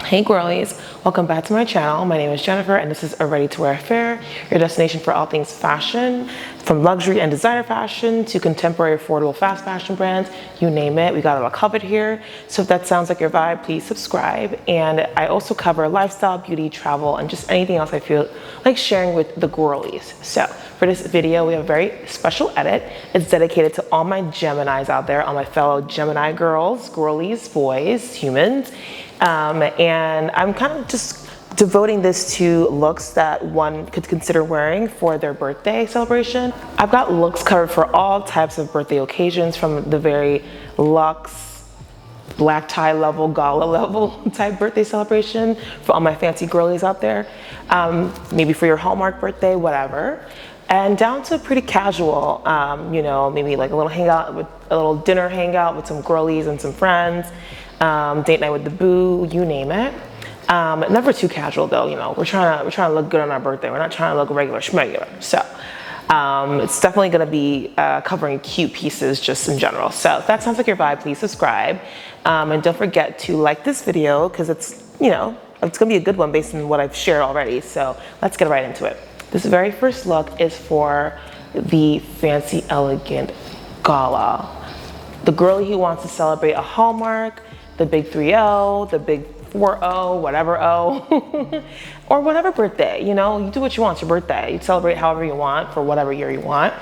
Hey girlies, welcome back to my channel. My name is Jennifer and this is a Ready to Wear Affair, your destination for all things fashion, from luxury and designer fashion to contemporary affordable fast fashion brands, you name it, we got it all covered here. So if that sounds like your vibe, please subscribe. And I also cover lifestyle, beauty, travel, and just anything else I feel like sharing with the girlies. So for this video, we have a very special edit. It's dedicated to all my Geminis out there, all my fellow Gemini girls, girlies, boys, humans. And I'm kind of just devoting this to looks that one could consider wearing for their birthday celebration. I've got looks covered for all types of birthday occasions, from the very luxe, black tie level, gala level type birthday celebration for all my fancy girlies out there. Maybe for your Hallmark birthday, whatever. And down to pretty casual, you know, maybe like a little hangout, a little dinner hangout with some girlies and some friends. Date night with the boo, you name it. Never too casual though, you know. We're trying to look good on our birthday. We're not trying to look regular schmegular. So it's definitely going to be covering cute pieces just in general. So if that sounds like your vibe, please subscribe, and don't forget to like this video because it's, you know, it's going to be a good one based on what I've shared already. So let's get right into it. This very first look is for the fancy elegant gala. The girlie who wants to celebrate a Hallmark, the big 3-0, the big 4-0, whatever O, or whatever birthday, you know, you do what you want, it's your birthday. You celebrate however you want for whatever year you want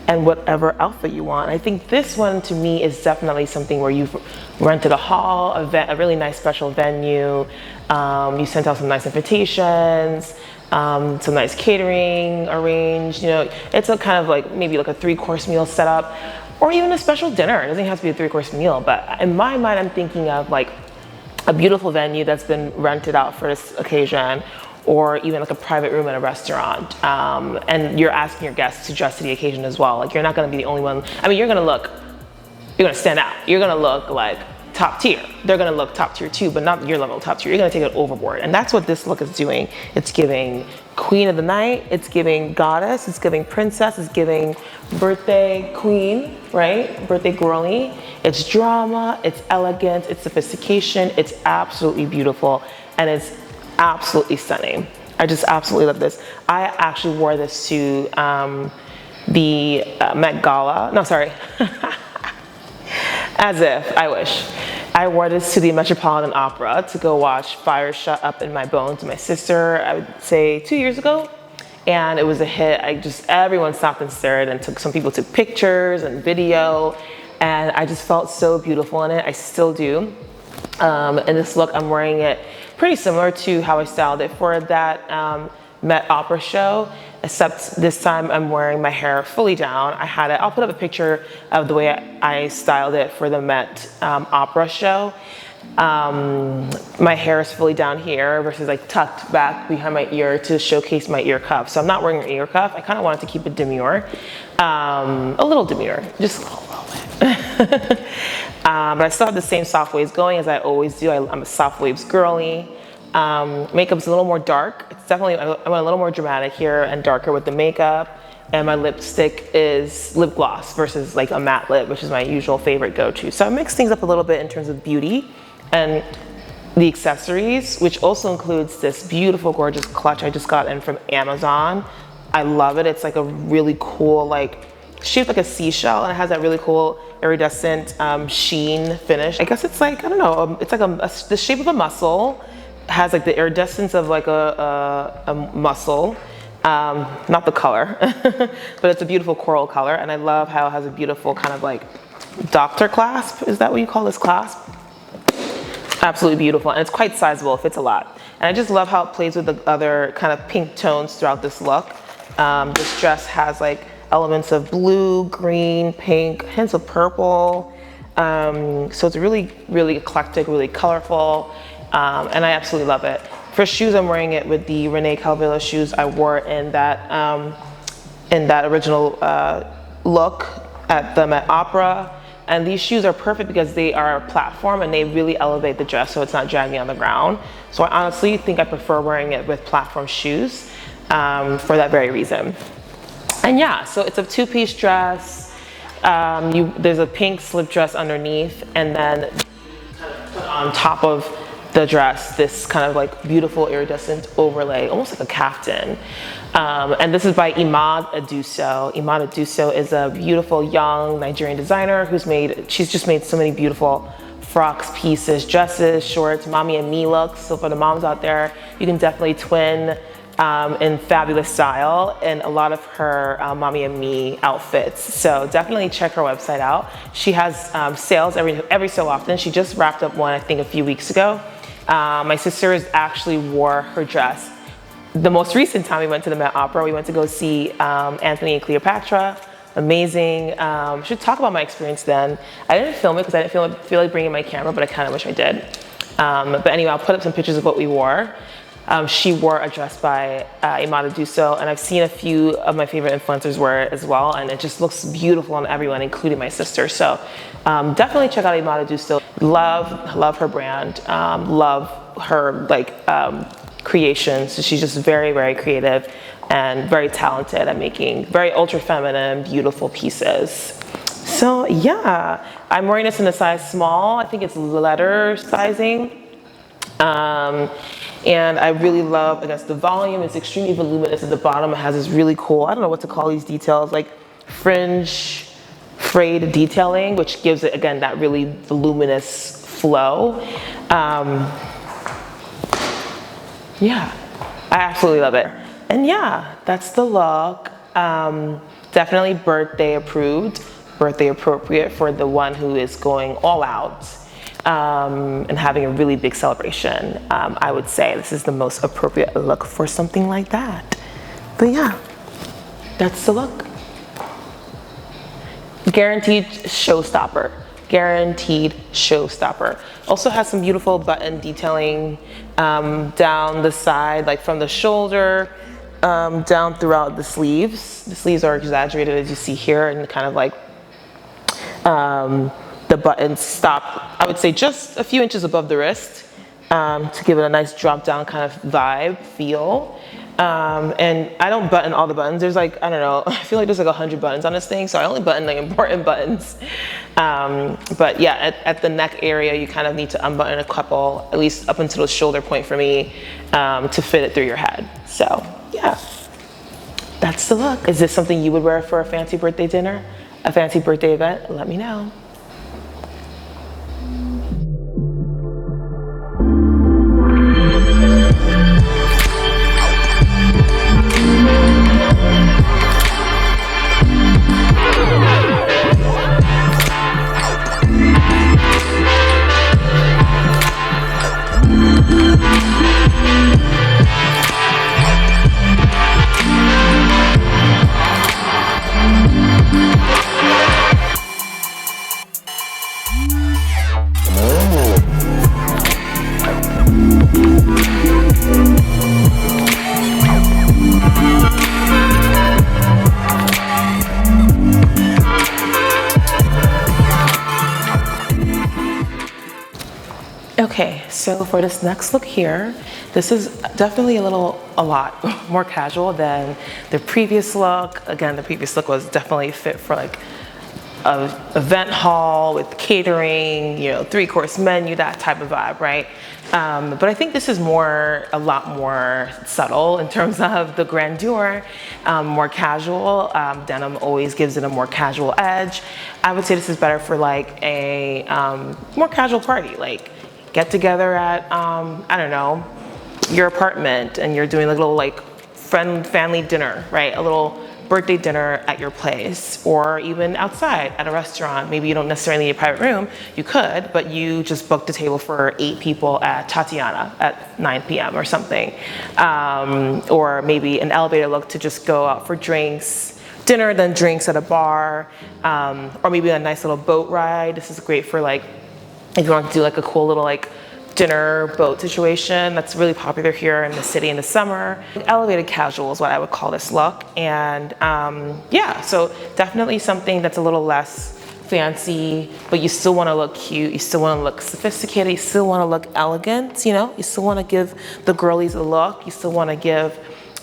and whatever outfit you want. I think this one to me is definitely something where you've rented a hall, a really nice special venue, you sent out some nice invitations, some nice catering arranged, you know, it's a kind of like maybe like a 3-course meal setup. Or even a special dinner. It doesn't have to be a 3-course meal, but in my mind, I'm thinking of like a beautiful venue that's been rented out for this occasion, or even like a private room at a restaurant. And you're asking your guests to dress to the occasion as well. Like you're not gonna be the only one. I mean, you're gonna stand out. You're gonna look like top tier. They're gonna look top tier too, but not your level of top tier. You're gonna take it overboard. And that's what this look is doing. It's giving queen of the night, it's giving goddess, it's giving princess, it's giving birthday queen, right? Birthday girly. It's drama, it's elegant, it's sophistication, it's absolutely beautiful, and it's absolutely stunning. I just absolutely love this. I actually wore this to the Met Gala. No, sorry. As if, I wish. I wore this to the Metropolitan Opera to go watch Fire Shut Up in My Bones with my sister, I would say 2 years ago. And it was a hit. Everyone stopped and stared, and some people took pictures and video. And I just felt so beautiful in it. I still do. And this look, I'm wearing it pretty similar to how I styled it for that Met Opera show, except this time I'm wearing my hair fully down. I'll put up a picture of the way I styled it for the Met Opera show. My hair is fully down here versus like tucked back behind my ear to showcase my ear cuff. So I'm not wearing an ear cuff. I kind of wanted to keep it demure, a little demure, just a little bit. But I still have the same soft waves going as I always do. I'm a soft waves girly. Makeup's a little more dark. It's definitely, I went a little more dramatic here and darker with the makeup. And my lipstick is lip gloss versus like a matte lip, which is my usual favorite go-to. So I mix things up a little bit in terms of beauty and the accessories, which also includes this beautiful, gorgeous clutch I just got in from Amazon. I love it. It's like a really cool, like shaped like a seashell, and it has that really cool iridescent sheen finish. I guess it's like, I don't know, it's like the shape of a mussel. Has like the iridescence of like a mussel, not the color, but it's a beautiful coral color. And I love how it has a beautiful kind of like doctor clasp. Is that what you call this clasp? Absolutely beautiful. And it's quite sizable, it fits a lot. And I just love how it plays with the other kind of pink tones throughout this look. This dress has like elements of blue, green, pink, hints of purple. So it's really, really eclectic, really colorful. And I absolutely love it. For shoes, I'm wearing it with the Renee Calvillo shoes I wore in that original look at the Met Opera. And these shoes are perfect because they are a platform and they really elevate the dress so it's not dragging on the ground. So I honestly think I prefer wearing it with platform shoes for that very reason. And yeah, so it's a 2-piece dress. There's a pink slip dress underneath, and then kind of put on top of the dress this kind of like beautiful iridescent overlay, almost like a caftan. And this is by Imad Aduso. Imad Aduso is a beautiful young Nigerian designer she's just made so many beautiful frocks, pieces, dresses, shorts, mommy and me looks. So for the moms out there, you can definitely twin in fabulous style in a lot of her mommy and me outfits. So definitely check her website out. She has sales every so often. She just wrapped up one, I think, a few weeks ago. My sisters actually wore her dress. The most recent time we went to the Met Opera, we went to go see Anthony and Cleopatra. Amazing. Should talk about my experience then. I didn't film it because I didn't feel like bringing my camera, but I kind of wish I did. But anyway, I'll put up some pictures of what we wore. She wore a dress by Imad Aduso, and I've seen a few of my favorite influencers wear it as well, and it just looks beautiful on everyone, including my sister. So definitely check out Imad Aduso. Love her brand. Love her creations. So she's just very, very creative and very talented at making very ultra feminine, beautiful pieces. So yeah, I'm wearing this in a size small. I think it's leather sizing. And I really love, I guess, the volume. It's extremely voluminous at the bottom. It has this really cool, I don't know what to call these details, like fringe frayed detailing, which gives it, again, that really voluminous flow. Yeah, I absolutely love it. And yeah, that's the look. Definitely birthday approved, birthday appropriate for the one who is going all out. And having a really big celebration. I would say this is the most appropriate look for something like that. But yeah, that's the look. Guaranteed showstopper. Guaranteed showstopper. Also has some beautiful button detailing down the side, like from the shoulder down throughout the sleeves. The sleeves are exaggerated, as you see here, and kind of like the buttons stop, I would say, just a few inches above the wrist to give it a nice drop down kind of vibe, feel. And I don't button all the buttons. There's like, I don't know, I feel like there's like 100 buttons on this thing, so I only button the important buttons. But yeah, at the neck area, you kind of need to unbutton a couple, at least up until the shoulder point for me, to fit it through your head. So yeah, that's the look. Is this something you would wear for a fancy birthday dinner, a fancy birthday event? Let me know. Okay, so for this next look here, this is definitely a lot more casual than the previous look. Again, the previous look was definitely fit for like an event hall with catering, you know, 3-course menu, that type of vibe, right? But I think this is a lot more subtle in terms of the grandeur, more casual. Denim always gives it a more casual edge. I would say this is better for like a more casual party, like get together at, I don't know, your apartment, and you're doing a little like family dinner, right? A little birthday dinner at your place, or even outside at a restaurant. Maybe you don't necessarily need a private room. You could, but you just booked a table for 8 people at Tatiana at 9 p.m. or something. Or maybe an elevator look to just go out for drinks, dinner, then drinks at a bar, or maybe a nice little boat ride. This is great for like, if you want to do like a cool little like dinner boat situation that's really popular here in the city in the summer. Elevated casual is what I would call this look. And yeah, so definitely something that's a little less fancy, but you still want to look cute, you still want to look sophisticated, you still want to look elegant, you know, you still want to give the girlies a look, you still want to give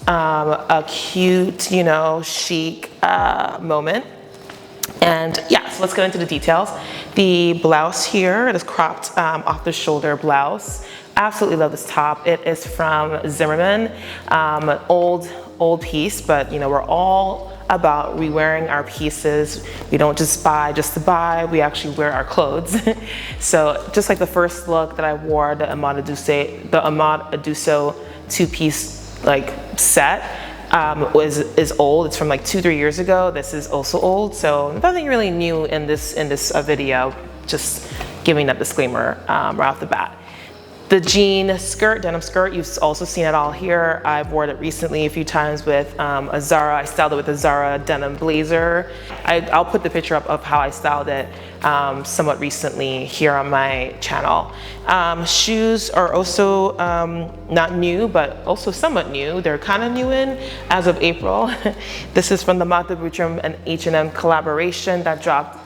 a cute, you know, chic moment. And yeah, so let's get into the details. The blouse here, it is cropped off the shoulder blouse. Absolutely love this top. It is from Zimmerman, an old piece, but you know, we're all about re-wearing our pieces. We don't just buy just to buy, we actually wear our clothes. So just like the first look that I wore, the Ahmad Aduso two-piece like set, is old. It's from like 2-3 years ago. This is also old, so nothing really new in this video. Just giving that disclaimer right off the bat. The jean skirt, denim skirt, you've also seen it all here. I've worn it recently a few times with a Zara. I styled it with a Zara denim blazer. I'll put the picture up of how I styled it somewhat recently here on my channel. Shoes are also not new, but also somewhat new. They're kind of new as of April. This is from the Magda Butrym and H&M collaboration that dropped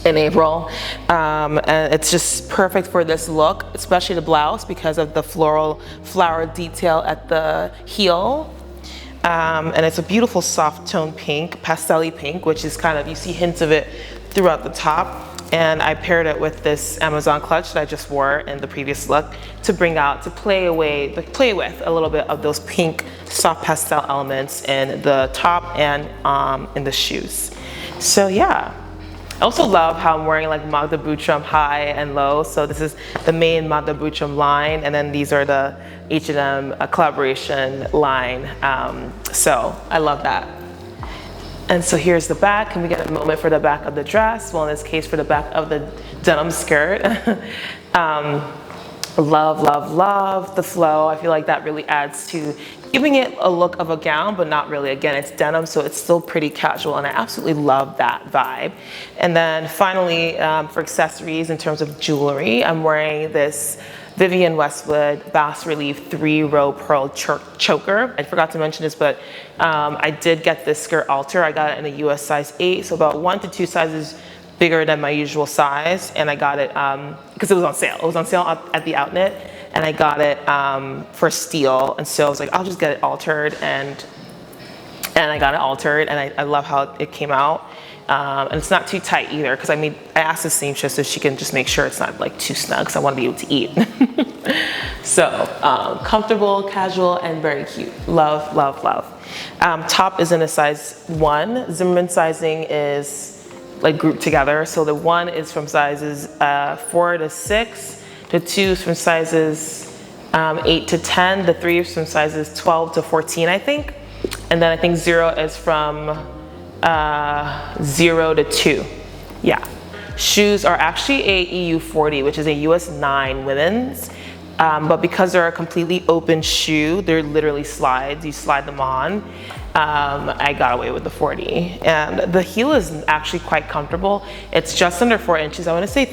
in April, and it's just perfect for this look, especially the blouse because of the flower detail at the heel. And it's a beautiful soft tone pink, pastel-y pink, which is kind of, you see hints of it throughout the top. And I paired it with this Amazon clutch that I just wore in the previous look to play with a little bit of those pink soft pastel elements in the top and in the shoes. So yeah. I also love how I'm wearing like Magda Butrym high and low. So this is the main Magda Butrym line, and then these are the H&M collaboration line. So I love that. And so here's the back. Can we get a moment for the back of the dress? Well, in this case, for the back of the denim skirt. Love, love, love the flow. I feel like that really adds to giving it a look of a gown, but not really. Again, it's denim, so it's still pretty casual, and I absolutely love that vibe. And then finally, for accessories in terms of jewelry, I'm wearing this Vivienne Westwood bas relief 3-row pearl choker. I forgot to mention this, but I did get this skirt alter. I got it in a US size 8, so about 1 to 2 sizes bigger than my usual size, and I got it because it was on sale. It was on sale at the outlet, and I got it for steal. And so I was like, I'll just get it altered, and I got it altered, and I love how it came out. And it's not too tight either, because I asked the seamstress if she can just make sure it's not like too snug, because I want to be able to eat. So comfortable, casual, and very cute. Love, love, love. Top is in a size 1. Zimmerman sizing is like grouped together. So the 1 is from sizes 4 to 6. The 2 is from sizes 8 to 10. The 3 is from sizes 12 to 14, I think. And then I think 0 is from 0 to 2. Yeah. Shoes are actually a EU 40, which is a US 9 women's. But because they're a completely open shoe, they're literally slides. You slide them on. I got away with the 40. And the heel is actually quite comfortable. It's just under 4 inches. I want to say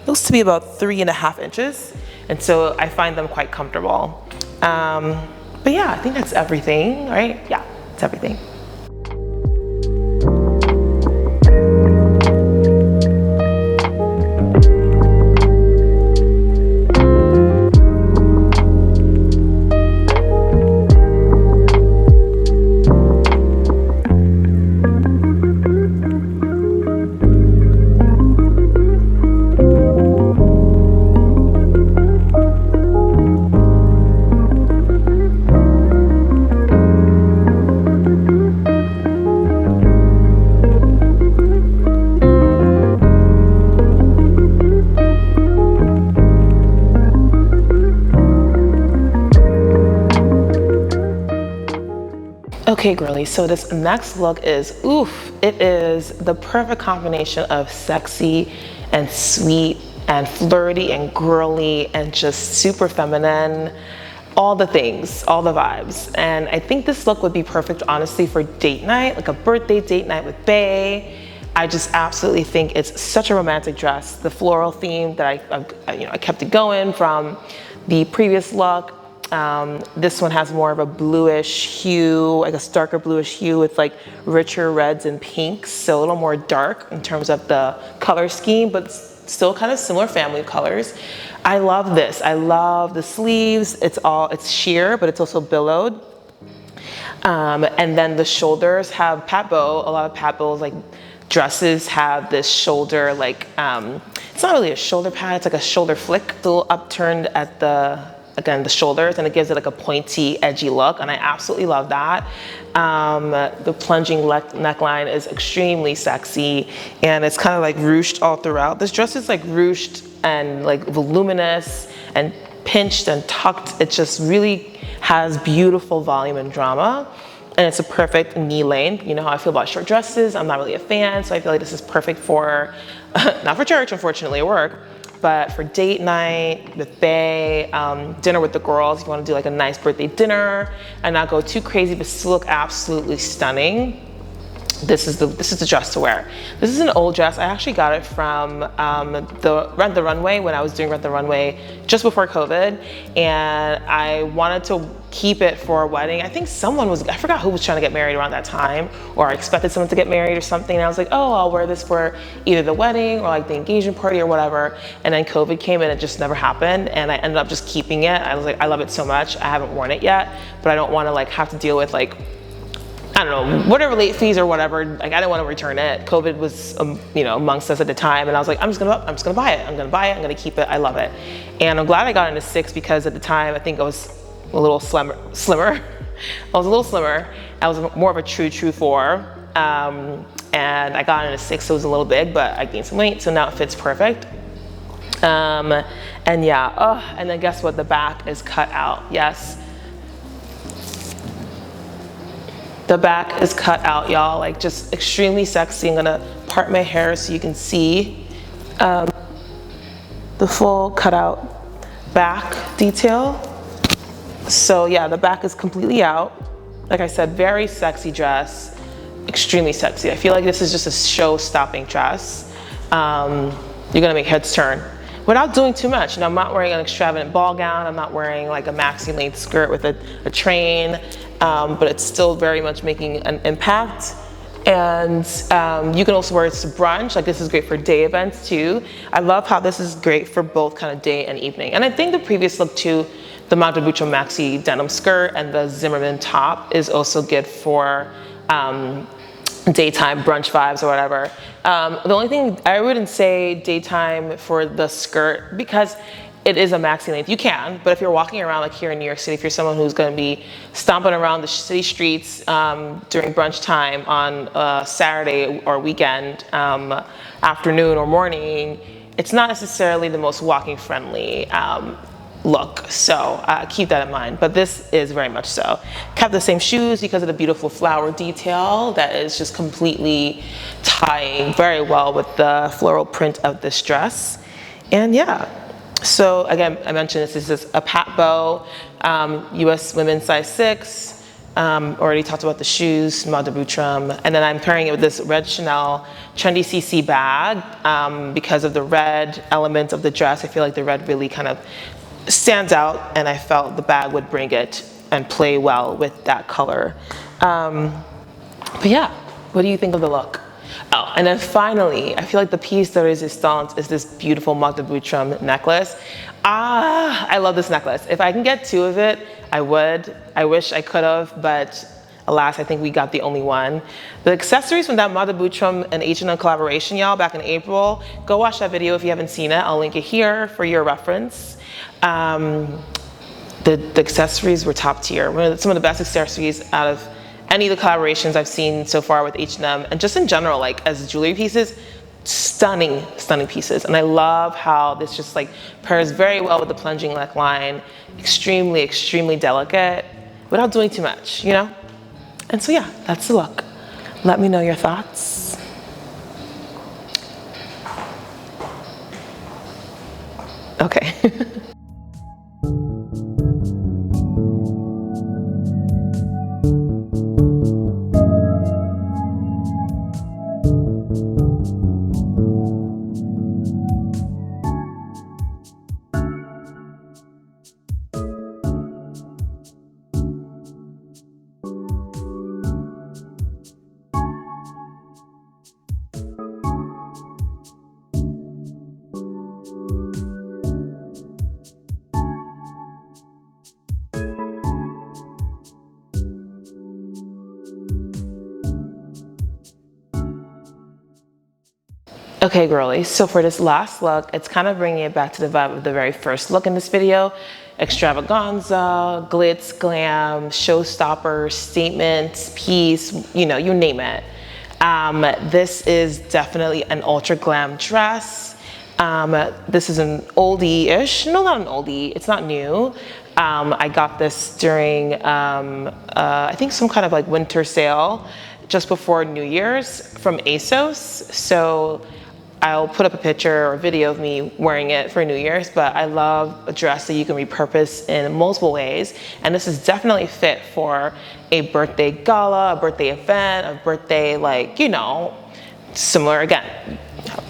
looks to be about 3.5 inches. And so I find them quite comfortable. But yeah, I think that's everything, right? Yeah, it's everything. Okay, girlies, so this next look is, oof, it is the perfect combination of sexy and sweet and flirty and girly and just super feminine, all the things, all the vibes. And I think this look would be perfect, honestly, for date night, like a birthday date night with bae. I just absolutely think it's such a romantic dress. The floral theme that I kept it going from the previous look. This one has more of a bluish hue, like a darker bluish hue with like richer reds and pinks, so a little more dark in terms of the color scheme, but still kind of similar family of colors. I love this. I love the sleeves. It's sheer, but it's also billowed. And then the shoulders have pat bow, a lot of pat bows, like dresses have this shoulder, like, it's not really a shoulder pad, it's like a shoulder flick, a little upturned at the shoulders, and it gives it like a pointy, edgy look, and I absolutely love that. The plunging neckline is extremely sexy, and it's kind of like ruched all throughout. This dress is like ruched and like voluminous and pinched and tucked. It just really has beautiful volume and drama. And it's a perfect knee length. You know how I feel about short dresses. I'm not really a fan, so I feel like this is perfect for, not for church, unfortunately, or work, but for date night with bae, dinner with the girls. If you want to do like a nice birthday dinner and not go too crazy, but still look absolutely stunning. This is the dress to wear. This is an old dress. I actually got it from the Rent the Runway when I was doing Rent the Runway just before COVID, and I wanted to keep it for a wedding. I think I forgot who was trying to get married around that time, or I expected someone to get married or something, and I was like, oh, I'll wear this for either the wedding or like the engagement party or whatever. And then COVID came and it just never happened, and I ended up just keeping it. I was like, I love it so much. I haven't worn it yet, but I don't want to like have to deal with like, I don't know, whatever late fees or whatever. Like, I didn't want to return it. COVID was, amongst us at the time, and I was like, I'm just gonna buy it. I'm gonna keep it. I love it, and I'm glad I got into 6 because at the time I think I was a little slimmer. I was a little slimmer. I was more of a true 4, and I got into 6, so it was a little big, but I gained some weight, so now it fits perfect. And yeah, and then guess what? The back is cut out. Yes. The back is cut out, y'all, like just extremely sexy. I'm gonna part my hair so you can see the full cutout back detail. So yeah, the back is completely out. Like I said, very sexy dress, extremely sexy. I feel like this is just a show-stopping dress. You're gonna make heads turn without doing too much. I'm not wearing an extravagant ball gown. I'm not wearing like a maxi length skirt with a train. But it's still very much making an impact. And you can also wear it to brunch. Like, this is great for day events too. I love how this is great for both kind of day and evening. And I think the previous look too, the Matabucho maxi denim skirt and the Zimmermann top, is also good for daytime brunch vibes or whatever. The only thing, I wouldn't say daytime for the skirt because it is a maxi length. You can, but if you're walking around like here in New York City, if you're someone who's gonna be stomping around the city streets during brunch time on a Saturday or weekend, afternoon or morning, it's not necessarily the most walking friendly look. So keep that in mind, but this is very much so. Kept the same shoes because of the beautiful flower detail that is just completely tying very well with the floral print of this dress. And yeah. So again, I mentioned this is a pat bow, US women's size 6. Already talked about the shoes, Matabucho, and then I'm pairing it with this red Chanel Trendy CC bag because of the red element of the dress. I feel like the red really kind of stands out, and I felt the bag would bring it and play well with that color. But yeah, what do you think of the look? Oh, and then finally, I feel like the piece de resistance is this beautiful Matabucho necklace. I love this necklace. If I can get 2 of it, I would. I wish I could have, but alas, I think we got the only one. The accessories from that Matabucho and H&M collaboration, y'all, back in April, go watch that video if you haven't seen it. I'll link it here for your reference. The accessories were top tier. Some of the best accessories out of any of the collaborations I've seen so far with H&M, and just in general, like as jewelry pieces, stunning, stunning pieces. And I love how this just like pairs very well with the plunging neckline, extremely, extremely delicate, without doing too much, you know? And so yeah, that's the look. Let me know your thoughts. Okay. Okay, girlies, so for this last look, it's kind of bringing it back to the vibe of the very first look in this video. Extravaganza, glitz, glam, showstopper, statement, piece, you know, you name it. This is definitely an ultra glam dress. This is an oldie-ish, no, not an oldie, it's not new. I got this during, I think some kind of like winter sale just before New Year's from ASOS. So I'll put up a picture or a video of me wearing it for New Year's, but I love a dress that you can repurpose in multiple ways. And this is definitely fit for a birthday gala, a birthday event, a birthday, like, you know, similar again,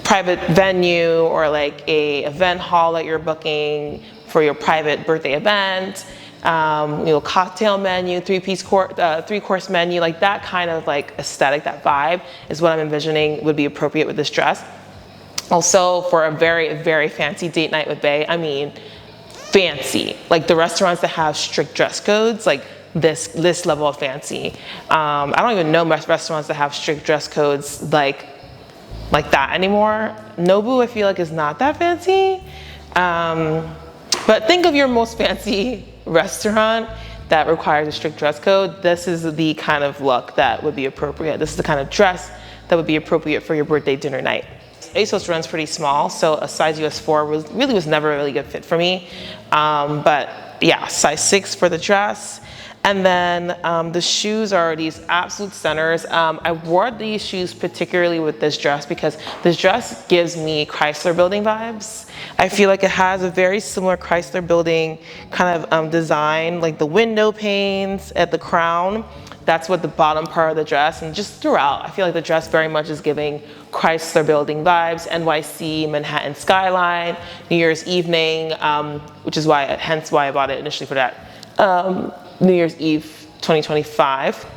private venue or like a event hall that you're booking for your private birthday event. You know, cocktail menu, three-course menu, like that kind of like aesthetic, that vibe is what I'm envisioning would be appropriate with this dress. Also, for a very, very fancy date night with Bae, I mean, fancy. Like the restaurants that have strict dress codes, like this level of fancy. I don't even know restaurants that have strict dress codes like that anymore. Nobu, I feel like, is not that fancy. But think of your most fancy restaurant that requires a strict dress code. This is the kind of look that would be appropriate. This is the kind of dress that would be appropriate for your birthday dinner night. ASOS runs pretty small, so a size US4 was never a really good fit for me. But yeah, size 6 for the dress. And then the shoes are these absolute centers. I wore these shoes particularly with this dress because this dress gives me Chrysler building vibes. I feel like it has a very similar Chrysler building kind of design, like the window panes at the crown. That's what the bottom part of the dress, and just throughout, I feel like the dress very much is giving Chrysler building vibes, NYC, Manhattan skyline, New Year's evening, which is hence why I bought it initially for that. New Year's Eve 2025.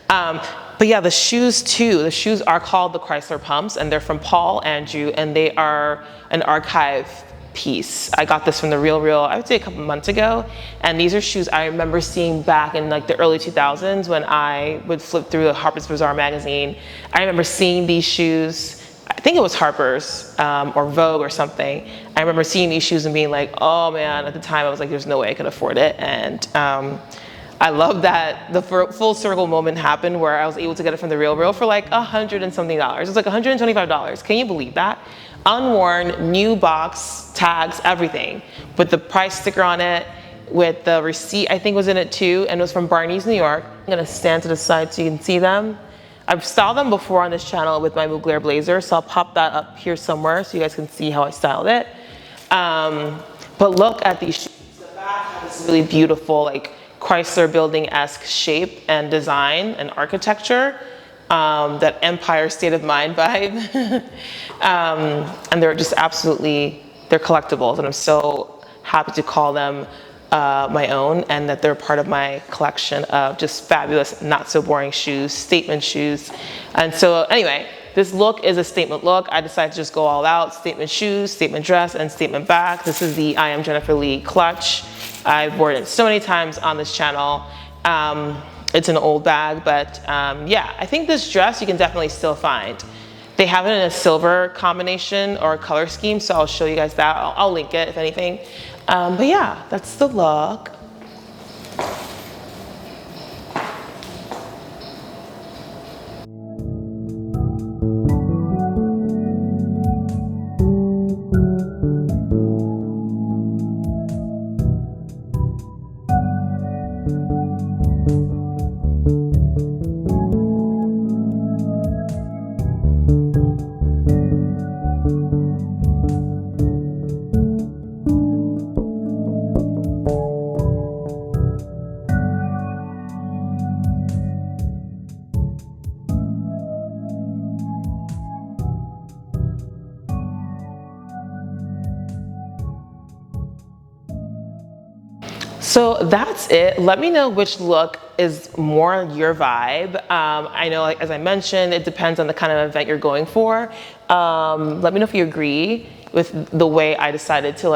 But yeah, the shoes too. The shoes are called the Chrysler Pumps, and they're from Paul Andrew, and they are an archive piece. I got this from the Real, I would say a couple months ago. And these are shoes I remember seeing back in like the early 2000s when I would flip through the Harper's Bazaar magazine. I remember seeing these shoes. I think it was Harper's or Vogue or something. I remember seeing these shoes and being like, oh man, at the time I was like, there's no way I could afford it. And I love that the full circle moment happened where I was able to get it from the Real for like $100 and something. It was like $125. Can you believe that? Unworn, new box, tags, everything, with the price sticker on it, with the receipt I think was in it too, and it was from Barney's, New York. I'm gonna stand to the side so you can see them. I've styled them before on this channel with my Mugler blazer, so I'll pop that up here somewhere so you guys can see how I styled it. But look at these shoes. The back has this really beautiful, like Chrysler building-esque shape and design and architecture. That Empire State of Mind vibe. And they're just absolutely, they're collectibles, and I'm so happy to call them my own, and that they're part of my collection of just fabulous, not so boring shoes, statement shoes. And so anyway, this look is a statement look. I decided to just go all out, statement shoes, statement dress, and statement bag. This is the I Am Jennifer Lee clutch. I've worn it so many times on this channel. It's an old bag, but yeah, I think this dress you can definitely still find. They have it in a silver combination or color scheme, so I'll show you guys that. I'll link it if anything. But yeah, that's the look. So that's it. Let me know which look is more your vibe. I know, like, as I mentioned, it depends on the kind of event you're going for. Let me know if you agree with the way I decided to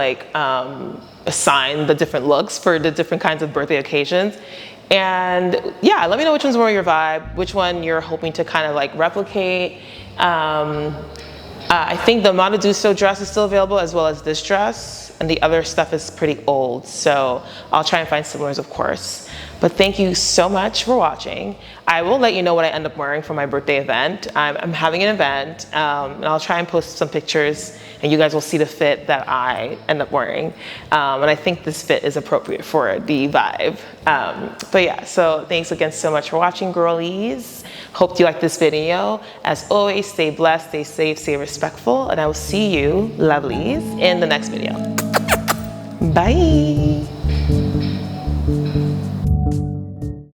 assign the different looks for the different kinds of birthday occasions. And yeah, let me know which one's more your vibe, which one you're hoping to kind of like replicate. I think the Monadusto dress is still available, as well as this dress, and the other stuff is pretty old, so I'll try and find similars, of course. But thank you so much for watching. I will let you know what I end up wearing for my birthday event. I'm having an event, and I'll try and post some pictures, and you guys will see the fit that I end up wearing. And I think this fit is appropriate for the vibe. But yeah, so thanks again so much for watching, girlies. Hope you liked this video. As always, stay blessed, stay safe, stay respectful, and I will see you, lovelies, in the next video. Bye.